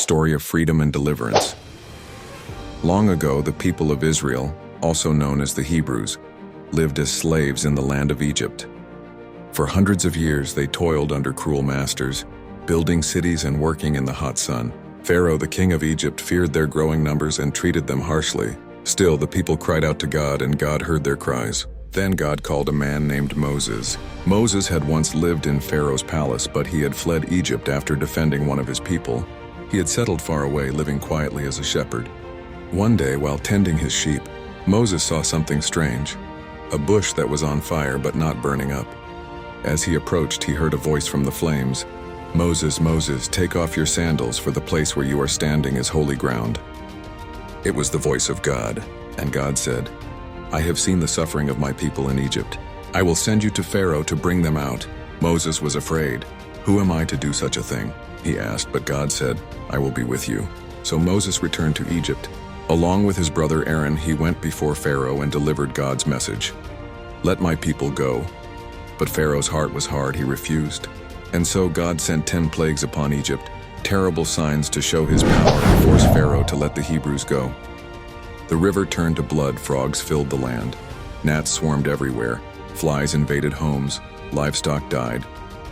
story of freedom and deliverance. Long ago, the people of Israel, also known as the Hebrews, lived as slaves in the land of Egypt. For hundreds of years, they toiled under cruel masters, building cities and working in the hot sun. Pharaoh, the king of Egypt, feared their growing numbers and treated them harshly. Still, the people cried out to God, and God heard their cries. Then God called a man named Moses. Moses had once lived in Pharaoh's palace, but he had fled Egypt after defending one of his people. He had settled far away, living quietly as a shepherd. One day, while tending his sheep, Moses saw something strange, a bush that was on fire but not burning up. As he approached, he heard a voice from the flames. "Moses, Moses, take off your sandals, for the place where you are standing is holy ground." It was the voice of God, and God said, "I have seen the suffering of my people in Egypt. I will send you to Pharaoh to bring them out." Moses was afraid. "Who am I to do such a thing?" he asked, but God said, "I will be with you." So Moses returned to Egypt. Along with his brother Aaron, he went before Pharaoh and delivered God's message. "Let my people go." But Pharaoh's heart was hard, he refused. And so God sent 10 plagues upon Egypt, terrible signs to show his power and force Pharaoh to let the Hebrews go. The river turned to blood, frogs filled the land. Gnats swarmed everywhere, flies invaded homes, livestock died.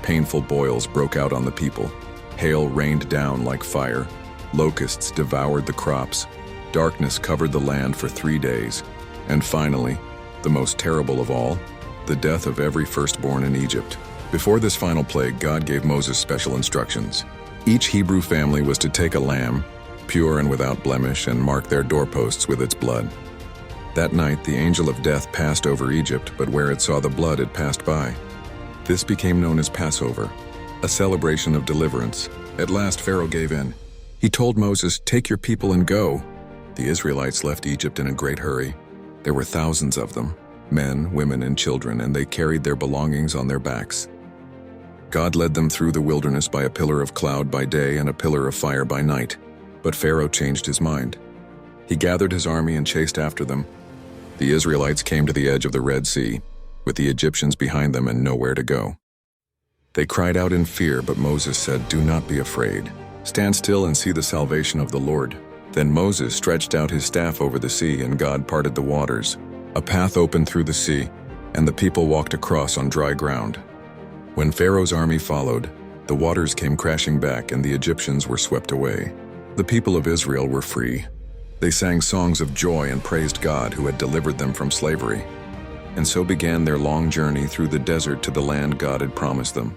Painful boils broke out on the people. Hail rained down like fire. Locusts devoured the crops. Darkness covered the land for 3 days. And finally, the most terrible of all, the death of every firstborn in Egypt. Before this final plague, God gave Moses special instructions. Each Hebrew family was to take a lamb, pure and without blemish, and mark their doorposts with its blood. That night, the angel of death passed over Egypt, but where it saw the blood, it passed by. This became known as Passover, a celebration of deliverance. At last, Pharaoh gave in. He told Moses, "Take your people and go." The Israelites left Egypt in a great hurry. There were thousands of them, men, women, and children, and they carried their belongings on their backs. God led them through the wilderness by a pillar of cloud by day and a pillar of fire by night. But Pharaoh changed his mind. He gathered his army and chased after them. The Israelites came to the edge of the Red Sea, with the Egyptians behind them and nowhere to go. They cried out in fear, but Moses said, "Do not be afraid. Stand still and see the salvation of the Lord." Then Moses stretched out his staff over the sea, and God parted the waters. A path opened through the sea, and the people walked across on dry ground. When Pharaoh's army followed, the waters came crashing back and the Egyptians were swept away. The people of Israel were free. They sang songs of joy and praised God who had delivered them from slavery. And so began their long journey through the desert to the land God had promised them.